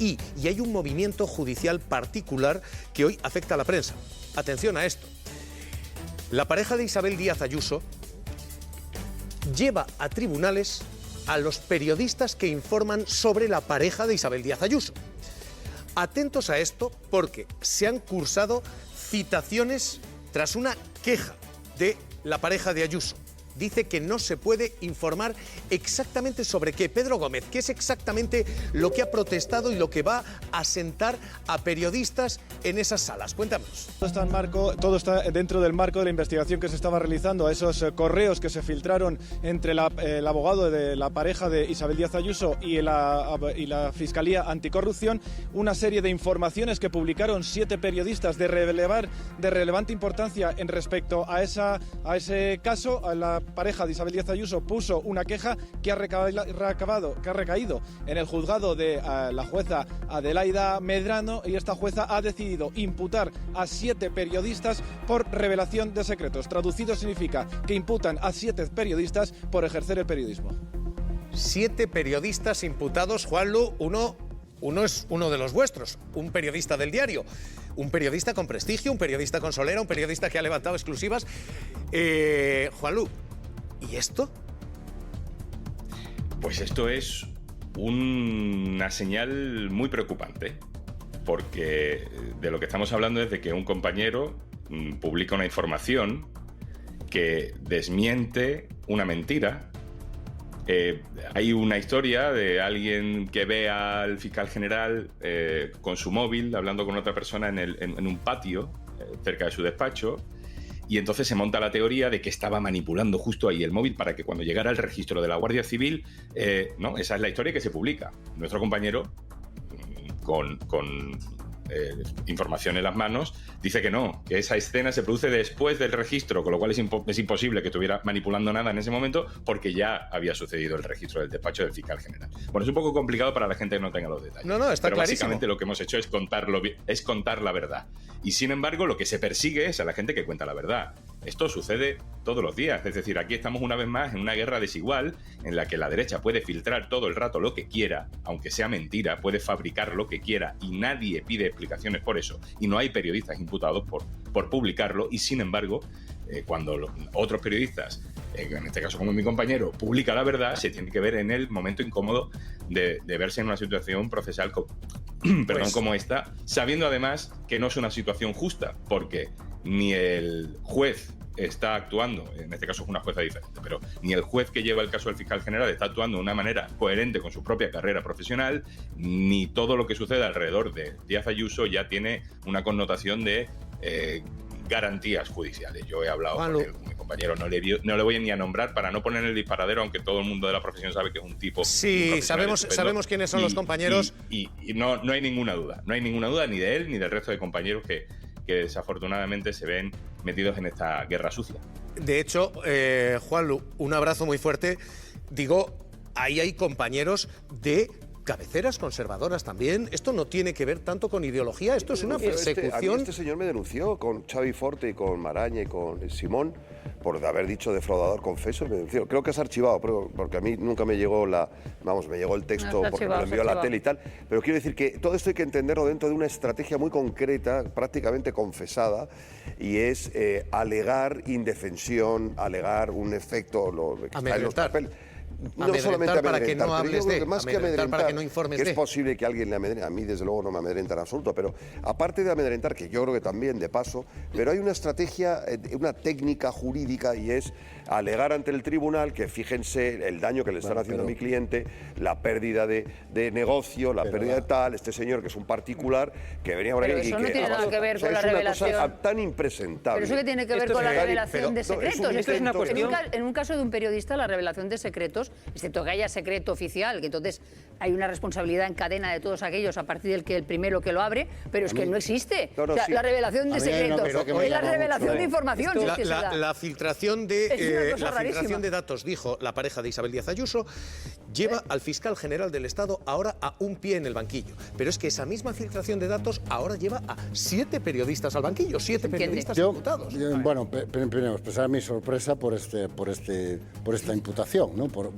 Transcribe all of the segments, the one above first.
Y hay un movimiento judicial particular que hoy afecta a la prensa. Atención a esto. La pareja de Isabel Díaz Ayuso lleva a tribunales a los periodistas que informan sobre la pareja de Isabel Díaz Ayuso. Atentos a esto porque se han cursado citaciones tras una queja de la pareja de Ayuso. Dice que no se puede informar exactamente sobre qué. Pedro Gómez, ¿qué es exactamente lo que ha protestado y lo que va a sentar a periodistas en esas salas? Cuéntanos. Todo está dentro del marco de la investigación que se estaba realizando a esos correos que se filtraron entre el abogado de la pareja de Isabel Díaz Ayuso y la Fiscalía Anticorrupción, una serie de informaciones que publicaron 7 periodistas de relevante importancia en respecto a ese caso. A la pareja de Isabel Díaz Ayuso puso una queja que ha recaído en el juzgado de la jueza Adelaida Medrano, y esta jueza ha decidido imputar a 7 periodistas por revelación de secretos. Traducido significa que imputan a 7 periodistas por ejercer el periodismo. 7 periodistas imputados, Juanlu. Uno es uno de los vuestros, un periodista del diario, un periodista con prestigio, un periodista con solera, un periodista que ha levantado exclusivas. Juanlu, ¿y esto? Pues esto es una señal muy preocupante, porque de lo que estamos hablando es de que un compañero publica una información que desmiente una mentira. Hay una historia de alguien que ve al fiscal general con su móvil hablando con otra persona en un patio cerca de su despacho, y entonces se monta la teoría de que estaba manipulando justo ahí el móvil para que cuando llegara el registro de la Guardia Civil, no, esa es la historia que se publica. Nuestro compañero, con información en las manos, dice que no, que esa escena se produce después del registro, con lo cual es imposible que estuviera manipulando nada en ese momento, porque ya había sucedido el registro del despacho del fiscal general. Bueno, es un poco complicado para la gente que no tenga los detalles. No, está pero clarísimo. Básicamente lo que hemos hecho es contar la verdad. Y sin embargo, lo que se persigue es a la gente que cuenta la verdad. Esto sucede todos los días. Es decir, aquí estamos una vez más en una guerra desigual en la que la derecha puede filtrar todo el rato lo que quiera, aunque sea mentira, puede fabricar lo que quiera y nadie pide explicaciones por eso. Y no hay periodistas imputados por publicarlo. Y sin embargo, cuando otros periodistas, en este caso como mi compañero, publica la verdad, se tiene que ver en el momento incómodo de verse en una situación procesal como esta, sabiendo además que no es una situación justa, porque ni el juez está actuando, en este caso es una jueza diferente, pero ni el juez que lleva el caso del fiscal general está actuando de una manera coherente con su propia carrera profesional, ni todo lo que sucede alrededor de Díaz Ayuso ya tiene una connotación de garantías judiciales. Yo he hablado con mi compañero, no le voy ni a nombrar para no poner en el disparadero, aunque todo el mundo de la profesión sabe que es un tipo... Sí, sabemos quiénes son los compañeros. Y no hay ninguna duda, ni de él ni del resto de compañeros que desafortunadamente se ven metidos en esta guerra sucia. De hecho, Juanlu, un abrazo muy fuerte. Digo, ahí hay compañeros de cabeceras conservadoras también. Esto no tiene que ver tanto con ideología, esto es una persecución. Este señor me denunció con Xavi Forte y con Maraña y con Simón por haber dicho defraudador confeso. Me denunció. Creo que es archivado, porque a mí nunca me llegó me llegó el texto porque me lo envió a la tele y tal. Pero quiero decir que todo esto hay que entenderlo dentro de una estrategia muy concreta, prácticamente confesada, y es alegar indefensión, alegar un efecto, lo que está en los papeles. No solamente para que no hables de, más que amedrentar, para que no informes que de. Es posible que alguien le amedrente, a mí desde luego no me amedrenta en absoluto, pero aparte de amedrentar, que yo creo que también de paso, pero hay una estrategia, una técnica jurídica, y es alegar ante el tribunal que fíjense el daño que le están haciendo a mi cliente, la pérdida de negocio, la pérdida de tal, este señor que es un particular que venía por aquí. Pero eso no tiene nada que ver con la revelación. Es una cosa tan impresentable. Pero eso que tiene que ver con la revelación de secretos. Esto es una cuestión. En un caso de un periodista, la revelación de secretos, excepto que haya secreto oficial, que entonces hay una responsabilidad en cadena de todos aquellos a partir del que el primero que lo abre, pero es que no existe. La revelación de secretos es la revelación de información. La filtración de datos, dijo la pareja de Isabel Díaz Ayuso, lleva al fiscal general del Estado ahora a un pie en el banquillo. Pero es que esa misma filtración de datos ahora lleva a 7 periodistas al banquillo, 7 periodistas imputados. Bueno, primero expresar mi sorpresa por esta imputación, ¿no? Por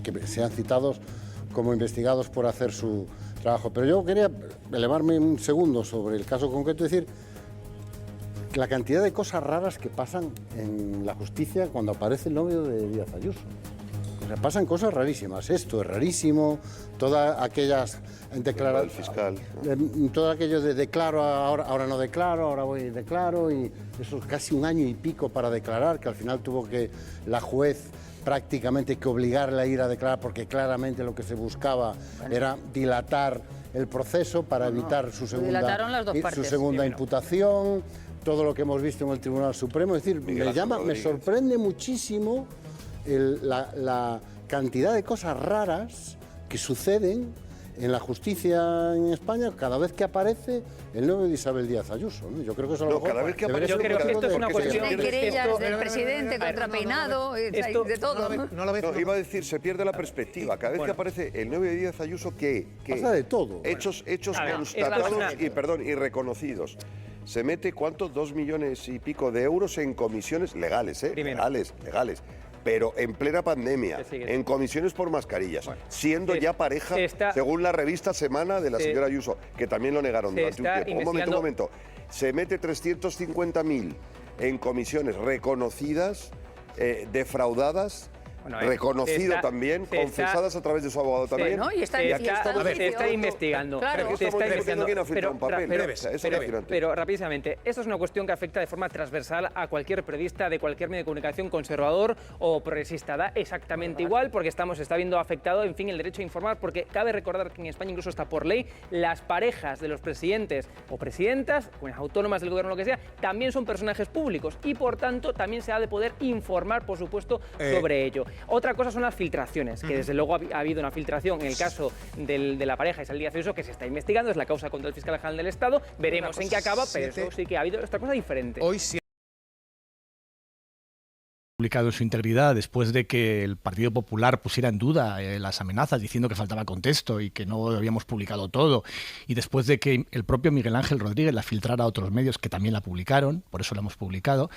que sean citados como investigados por hacer su trabajo. Pero yo quería elevarme un segundo sobre el caso concreto y decir la cantidad de cosas raras que pasan en la justicia cuando aparece el novio de Díaz Ayuso. O sea, pasan cosas rarísimas. Esto es rarísimo, todas aquellas declaraciones... fiscal. Todo aquello de declaro, ahora no declaro, ahora voy y declaro, y eso es casi un año y pico para declarar, que al final tuvo que la juez prácticamente que obligarle a ir a declarar, porque claramente lo que se buscaba era dilatar el proceso para evitar su segunda imputación, todo lo que hemos visto en el Tribunal Supremo. Es decir, me sorprende muchísimo la cantidad de cosas raras que suceden en la justicia en España cada vez que aparece el novio de Isabel Díaz Ayuso, ¿no? Yo creo que eso no, cada vez que aparece... Yo creo que esto es una cuestión de querellas del presidente contra Peinado, de todo. No, iba a decir, se pierde la perspectiva. Cada vez que aparece el novio de Díaz Ayuso, ¿qué? Pasa de todo. Hechos constatados y reconocidos. Se mete, ¿cuántos? 2 millones y pico de euros en comisiones legales, legales. Pero en plena pandemia, en comisiones por mascarillas, siendo ya pareja, según la revista Semana de la señora Ayuso, que también lo negaron durante un tiempo. Un momento. Se mete 350.000 en comisiones reconocidas, defraudadas, reconocido también, confesadas a través de su abogado también. ¿no? Y se está investigando. Claro. Se está investigando. ¿Quién ha firmado un papel? Pero rápidamente, esto es una cuestión que afecta de forma transversal a cualquier periodista de cualquier medio de comunicación, conservador o progresista. Da exactamente igual, porque está viendo afectado, en fin, el derecho a informar, porque cabe recordar que en España incluso está por ley, las parejas de los presidentes o presidentas, autónomas del gobierno, lo que sea, también son personajes públicos y, por tanto, también se ha de poder informar, por supuesto, sobre ello. Otra cosa son las filtraciones, que desde luego ha habido una filtración en el caso de la pareja Isabel Díaz Ayuso, que se está investigando, es la causa contra el fiscal general del Estado, veremos en qué acaba, pero eso sí que ha habido otra cosa diferente. Hoy sí publicado en su integridad después de que el Partido Popular pusiera en duda las amenazas diciendo que faltaba contexto y que no habíamos publicado todo, y después de que el propio Miguel Ángel Rodríguez la filtrara a otros medios que también la publicaron, por eso la hemos publicado.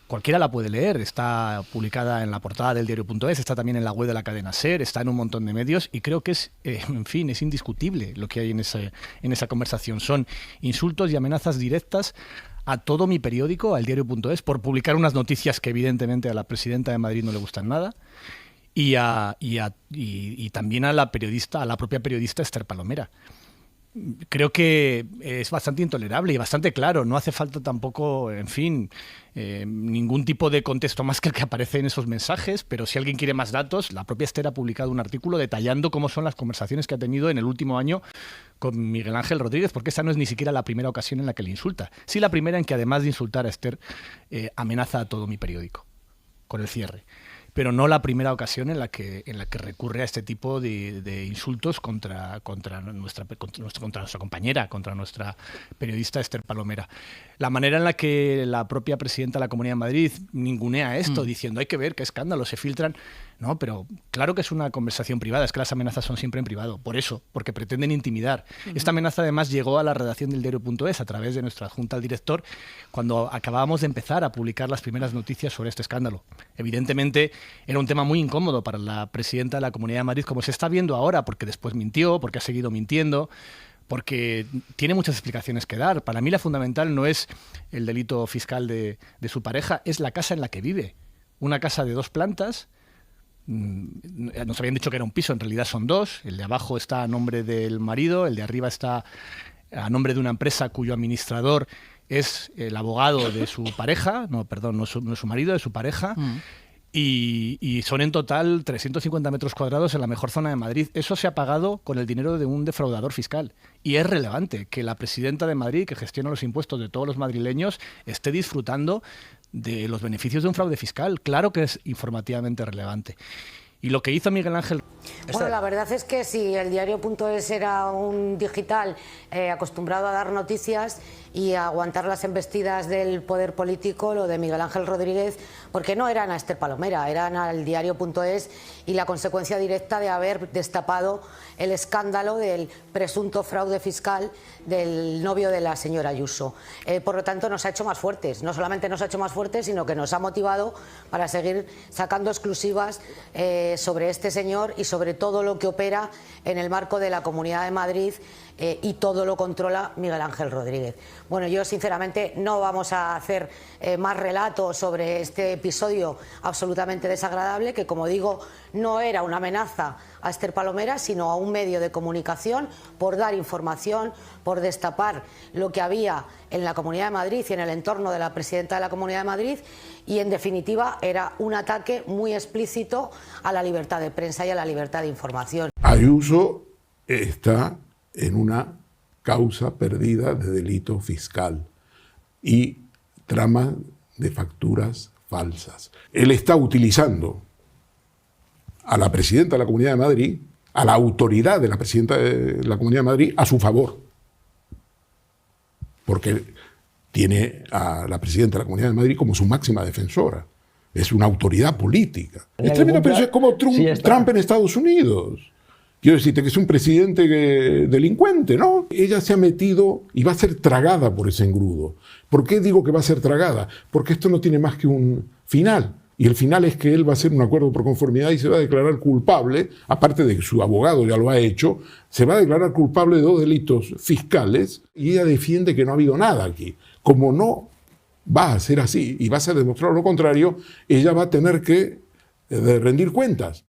Cualquiera la puede leer, está publicada en la portada del diario.es, está también en la web de la cadena SER, está en un montón de medios y creo que es, en fin, es indiscutible lo que hay en esa conversación. Son insultos y amenazas directas a todo mi periódico, al diario.es, por publicar unas noticias que evidentemente a la presidenta de Madrid no le gustan nada, y también a la propia periodista Esther Palomera. Creo que es bastante intolerable y bastante claro. No hace falta tampoco, en fin, ningún tipo de contexto más que el que aparece en esos mensajes, pero si alguien quiere más datos, la propia Esther ha publicado un artículo detallando cómo son las conversaciones que ha tenido en el último año con Miguel Ángel Rodríguez, porque esa no es ni siquiera la primera ocasión en la que le insulta. Sí, la primera en que, además de insultar a Esther, amenaza a todo mi periódico con el cierre. Pero no la primera ocasión en la que recurre a este tipo de insultos contra nuestra compañera, contra nuestra periodista Esther Palomera. La manera en la que la propia presidenta de la Comunidad de Madrid ningunea esto, diciendo hay que ver qué escándalos se filtran. No, pero claro que es una conversación privada, es que las amenazas son siempre en privado, por eso, porque pretenden intimidar. Esta amenaza además llegó a la redacción del diario.es a través de nuestra adjunta al director cuando acabábamos de empezar a publicar las primeras noticias sobre este escándalo. Evidentemente era un tema muy incómodo para la presidenta de la Comunidad de Madrid, como se está viendo ahora, porque después mintió, porque ha seguido mintiendo, porque tiene muchas explicaciones que dar. Para mí la fundamental no es el delito fiscal de su pareja, es la casa en la que vive. Una casa de 2 plantas. Nos habían dicho que era un piso, en realidad son 2. El de abajo está a nombre del marido, el de arriba está a nombre de una empresa cuyo administrador es el abogado de su pareja, no es su marido, es su pareja. Y son en total 350 metros cuadrados en la mejor zona de Madrid. Eso se ha pagado con el dinero de un defraudador fiscal. Y es relevante que la presidenta de Madrid, que gestiona los impuestos de todos los madrileños, esté disfrutando de los beneficios de un fraude fiscal. Claro que es informativamente relevante. Y lo que hizo Miguel Ángel... Bueno, la verdad es que si el diario.es era un digital acostumbrado a dar noticias y a aguantar las embestidas del poder político, lo de Miguel Ángel Rodríguez, porque no eran a Esther Palomera, eran al diario.es y la consecuencia directa de haber destapado el escándalo del presunto fraude fiscal del novio de la señora Ayuso. Por lo tanto, nos ha hecho más fuertes. No solamente nos ha hecho más fuertes, sino que nos ha motivado para seguir sacando exclusivas sobre este señor y sobre todo lo que opera en el marco de la Comunidad de Madrid y todo lo controla Miguel Ángel Rodríguez. Bueno, yo sinceramente no vamos a hacer más relatos sobre este episodio absolutamente desagradable, que como digo, no era una amenaza a Esther Palomera, sino a un medio de comunicación por dar información, por destapar lo que había en la Comunidad de Madrid y en el entorno de la presidenta de la Comunidad de Madrid, y en definitiva era un ataque muy explícito a la libertad de prensa y a la libertad de información. Ayuso está en una causa perdida de delito fiscal y trama de facturas falsas. Él está utilizando a la presidenta de la Comunidad de Madrid, a la autoridad de la presidenta de la Comunidad de Madrid, a su favor. Porque tiene a la presidenta de la Comunidad de Madrid como su máxima defensora. Es una autoridad política. Es tremendo, pero eso es como Trump en Estados Unidos. Quiero decirte que es un presidente delincuente, ¿no? Ella se ha metido y va a ser tragada por ese engrudo. ¿Por qué digo que va a ser tragada? Porque esto no tiene más que un final. Y el final es que él va a hacer un acuerdo por conformidad y se va a declarar culpable, aparte de que su abogado ya lo ha hecho, se va a declarar culpable de 2 delitos fiscales y ella defiende que no ha habido nada aquí. Como no va a ser así y va a ser demostrado lo contrario, ella va a tener que rendir cuentas.